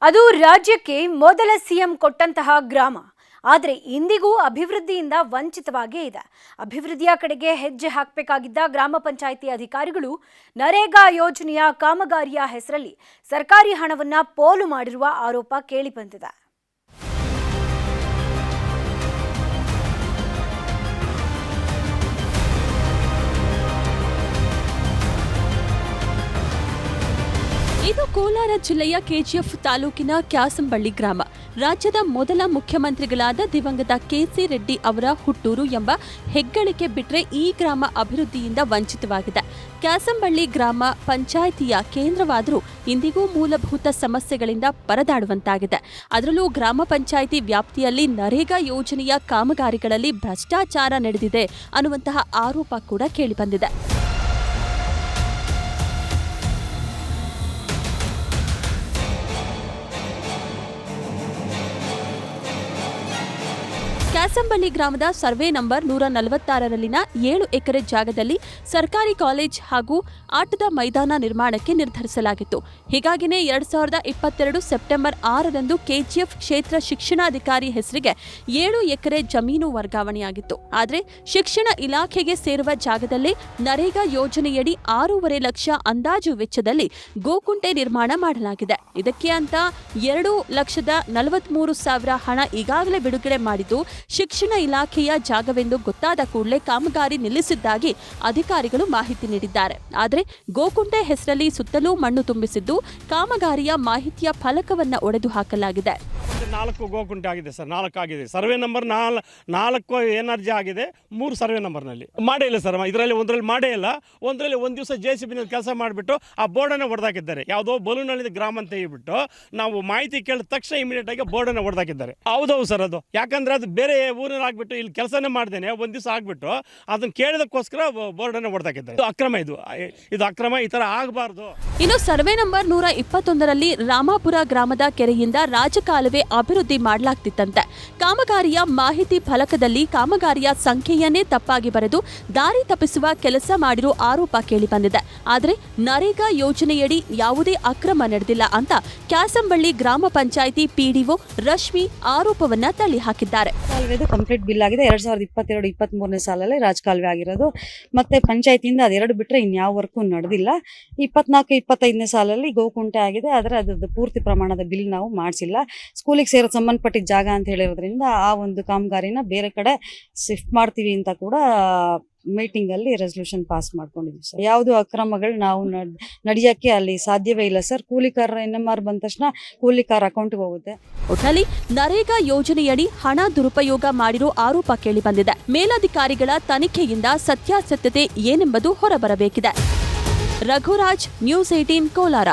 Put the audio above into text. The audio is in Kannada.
ಅದು ರಾಜ್ಯಕ್ಕೆ ಮೊದಲ ಸಿಎಂ ಕೊಟ್ಟಂತಹ ಗ್ರಾಮ. ಆದರೆ ಇಂದಿಗೂ ಅಭಿವೃದ್ಧಿಯಿಂದ ವಂಚಿತವಾಗೇ ಇದೆ. ಅಭಿವೃದ್ಧಿಯ ಕಡೆಗೆ ಹೆಜ್ಜೆ ಹಾಕಬೇಕಾಗಿದ್ದ ಗ್ರಾಮ ಪಂಚಾಯಿತಿ ಅಧಿಕಾರಿಗಳು ನರೇಗಾ ಯೋಜನೆಯ ಕಾಮಗಾರಿಯ ಹೆಸರಲ್ಲಿ ಸರ್ಕಾರಿ ಹಣವನ್ನ ಪೋಲು ಮಾಡಿರುವ ಆರೋಪ ಕೇಳಿಬಂದಿದೆ. ಇದು ಕೋಲಾರ ಜಿಲ್ಲೆಯ ಕೆಜಿಎಫ್ ತಾಲೂಕಿನ ಕ್ಯಾಸಂಬಳ್ಳಿ ಗ್ರಾಮ. ರಾಜ್ಯದ ಮೊದಲ ಮುಖ್ಯಮಂತ್ರಿಗಳಾದ ದಿವಂಗತ ಕೆಸಿ ರೆಡ್ಡಿ ಅವರ ಹುಟ್ಟೂರು ಎಂಬ ಹೆಗ್ಗಳಿಕೆ ಬಿಟ್ಟರೆ ಈ ಗ್ರಾಮ ಅಭಿವೃದ್ಧಿಯಿಂದ ವಂಚಿತವಾಗಿದೆ. ಕ್ಯಾಸಂಬಳ್ಳಿ ಗ್ರಾಮ ಪಂಚಾಯಿತಿಯ ಕೇಂದ್ರವಾದರೂ ಇಂದಿಗೂ ಮೂಲಭೂತ ಸಮಸ್ಯೆಗಳಿಂದ ಪರದಾಡುವಂತಾಗಿದೆ. ಅದರಲ್ಲೂ ಗ್ರಾಮ ಪಂಚಾಯಿತಿ ವ್ಯಾಪ್ತಿಯಲ್ಲಿ ನರೇಗಾ ಯೋಜನೆಯ ಕಾಮಗಾರಿಗಳಲ್ಲಿ ಭ್ರಷ್ಟಾಚಾರ ನಡೆದಿದೆ ಅನ್ನುವಂತಹ ಆರೋಪ ಕೂಡ ಕೇಳಿಬಂದಿದೆ. ಕ್ಯಾಸಂಬಳ್ಳಿ ಗ್ರಾಮದ ಸರ್ವೆ ನಂಬರ್ 146ರಲ್ಲಿನ 7 ಎಕರೆ ಜಾಗದಲ್ಲಿ ಸರ್ಕಾರಿ ಕಾಲೇಜ್ ಹಾಗೂ ಆಟದ ಮೈದಾನ ನಿರ್ಮಾಣಕ್ಕೆ ನಿರ್ಧರಿಸಲಾಗಿತ್ತು. ಹೀಗಾಗಿನೇ 2022 ಸೆಪ್ಟೆಂಬರ್ 6ರಂದು ಕೆಜಿಎಫ್ ಕ್ಷೇತ್ರ ಶಿಕ್ಷಣಾಧಿಕಾರಿ ಹೆಸರಿಗೆ 7 ಎಕರೆ ಜಮೀನು ವರ್ಗಾವಣೆಯಾಗಿತ್ತು. ಆದರೆ ಶಿಕ್ಷಣ ಇಲಾಖೆಗೆ ಸೇರುವ ಜಾಗದಲ್ಲೇ ನರೇಗಾ ಯೋಜನೆಯಡಿ 6.5 ಲಕ್ಷ ಅಂದಾಜು ವೆಚ್ಚದಲ್ಲಿ ಗೋಕುಂಟೆ ನಿರ್ಮಾಣ ಮಾಡಲಾಗಿದೆ. ಇದಕ್ಕೆ ಅಂತ 2,43,000 ಹಣ ಈಗಾಗಲೇ ಬಿಡುಗಡೆ ಮಾಡಿದ್ದು, ಶಿಕ್ಷಣ ಇಲಾಖೆಯ ಜಾಗವೆಂದು ಗೊತ್ತಾದ ಕೂಡಲೇ ಕಾಮಗಾರಿ ನಿಲ್ಲಿಸಿದ್ದಾಗಿ ಅಧಿಕಾರಿಗಳು ಮಾಹಿತಿ ನೀಡಿದ್ದಾರೆ. ಆದರೆ ಗೋಕುಂಟೆ ಹೆಸರಲ್ಲಿ ಸುತ್ತಲೂ ಮಣ್ಣು ತುಂಬಿಸಿದ್ದು, ಕಾಮಗಾರಿಯ ಮಾಹಿತಿಯ ಫಲಕವನ್ನು ಒಡೆದು ಹಾಕಲಾಗಿದೆ. 4 ಗೋಕುಂಟೆ ಆಗಿದೆ ಸರ್, 4 ಆಗಿದೆ. ಸರ್ವೆ ನಂಬರ್ 4 ಎನರ್ಜಿ ಆಗಿದೆ. 3 ಸರ್ವೆ ನಂಬರ್ನಲ್ಲಿ ಮಾಡೇ ಇಲ್ಲ ಸರ್. ಒಂದರಲ್ಲಿ ಮಾಡೇ ಇಲ್ಲ. ಒಂದರಲ್ಲಿ ಒಂದು ದಿವಸ JCB ಕೆಲಸ ಮಾಡಿಬಿಟ್ಟು ಆ ಬೋರ್ಡನ್ನು ಹೊಡೆದಾಕಿದ್ದಾರೆ. ಯಾವುದೋ ಬಲೂನಳ್ಳಿ ಗ್ರಾಮ ಅಂತ ಹೇಳ್ಬಿಟ್ಟು ನಾವು ಮಾಹಿತಿ ಕೇಳಿದ ತಕ್ಷಣ ಇಮಿಡಿಯೇಟ್ ಆಗಿ ಬೋರ್ಡನ್ನು ಹೊಡೆದಾಕಿದ್ದಾರೆ. ಹೌದೌದು ಸರ್, ಅದು ಯಾಕಂದ್ರೆ ಅದು ಬೇರೆ ಊರಿನಲ್ಲಿ ಆಗ್ಬಿಟ್ಟು ಇಲ್ಲಿ ಕೆಲಸನೇ ಮಾಡ್ದೇನೆ ಒಂದು ದಿವಸ ಆಗ್ಬಿಟ್ಟು ಅದನ್ನು ಕೇಳಿದಕ್ಕೋಸ್ಕರ ಬೋರ್ಡನ್ನು ಹೊಡೆದಾಕಿದ್ದಾರೆ. ಇದು ಅಕ್ರಮ, ಇದು ಅಕ್ರಮ, ಈ ತರ ಆಗಬಾರ್ದು. ಇನ್ನು ಸರ್ವೆ ನಂಬರ್ 121ರಲ್ಲಿ ರಾಮಾಪುರ ಗ್ರಾಮದ ಕೆರೆಯಿಂದ ರಾಜಕಾಲುವೆ ಅಭಿವೃದ್ಧಿ ಮಾಡಲಾಗ್ತಿತ್ತಂತೆ. ಕಾಮಗಾರಿಯ ಮಾಹಿತಿ ಫಲಕದಲ್ಲಿ ಕಾಮಗಾರಿಯ ಸಂಖ್ಯೆಯನ್ನೇ ತಪ್ಪಾಗಿ ಬರೆದು ದಾರಿ ತಪ್ಪಿಸುವ ಕೆಲಸ ಮಾಡಿರೋ ಆರೋಪ ಕೇಳಿಬಂದಿದೆ. ಆದರೆ ನರೇಗಾ ಯೋಜನೆಯಡಿ ಯಾವುದೇ ಅಕ್ರಮ ನಡೆದಿಲ್ಲ ಅಂತ ಕ್ಯಾಸಂಬಳ್ಳಿ ಗ್ರಾಮ ಪಂಚಾಯಿತಿ PDO ರಶ್ಮಿ ಆರೋಪವನ್ನ ತಳ್ಳಿ ಹಾಕಿದ್ದಾರೆ. ಕಾಲುವೆದು ಕಂಪ್ಲೀಟ್ ಬಿಲ್ ಆಗಿದೆ. 2022-23ನೇ ಸಾಲಲ್ಲಿ ರಾಜಕಾಲುವೆ ಆಗಿರೋದು. ಮತ್ತೆ ಪಂಚಾಯತಿಯಿಂದ ಅದೆರಡು ಬಿಟ್ಟರೆ ಇನ್ಯಾವ ವರ್ಕು ನಡೆದಿಲ್ಲ. 24-25ನೇ ಸಾಲಲ್ಲಿ ಗೋಕುಂಟೆ ಆಗಿದೆ. ಆದರೆ ಅದ್ರದ್ದು ಪೂರ್ತಿ ಪ್ರಮಾಣದ ಬಿಲ್ ನಾವು ಮಾಡಿಸಿಲ್ಲ. ಸ್ಕೂಲಿಗೆ ಸೇರೋ ಸಂಬಂಧಪಟ್ಟಿದ್ದ ಜಾಗ ಅಂತ ಹೇಳಿರೋದ್ರಿಂದ ಆ ಒಂದು ಕಾಮಗಾರಿನ ಬೇರೆ ಕಡೆ ಶಿಫ್ಟ್ ಮಾಡ್ತೀವಿ ಅಂತ ಕೂಡ ಮೀಟಿಂಗ್ ಅಲ್ಲಿ ರೆಸಲ್ಯೂಷನ್ ಪಾಸ್ ಮಾಡ್ಕೊಂಡಿದ್ವಿ ಸರ್. ಯಾವುದು ಅಕ್ರಮಗಳು ನಾವು ನಡೆಯಕ್ಕೆ ಅಲ್ಲಿ ಸಾಧ್ಯವೇ ಇಲ್ಲ ಸರ್. ಕೂಲಿಕಾರ NMR ಬಂದ ತಕ್ಷಣ ಕೂಲಿಕಾರ ಅಕೌಂಟ್ಗೆ ಹೋಗುತ್ತೆ. ಒಟ್ನಲ್ಲಿ ನರೇಗಾ ಯೋಜನೆಯಡಿ ಹಣ ದುರುಪಯೋಗ ಮಾಡಿರೋ ಆರೋಪ ಕೇಳಿಬಂದಿದೆ. ಮೇಲಧಿಕಾರಿಗಳ ತನಿಖೆಯಿಂದ ಸತ್ಯಾಸತ್ಯತೆ ಏನೆಂಬುದು ಹೊರಬರಬೇಕಿದೆ. ರಘುರಾಜ್, ನ್ಯೂಸ್ 18 ಕೋಲಾರ.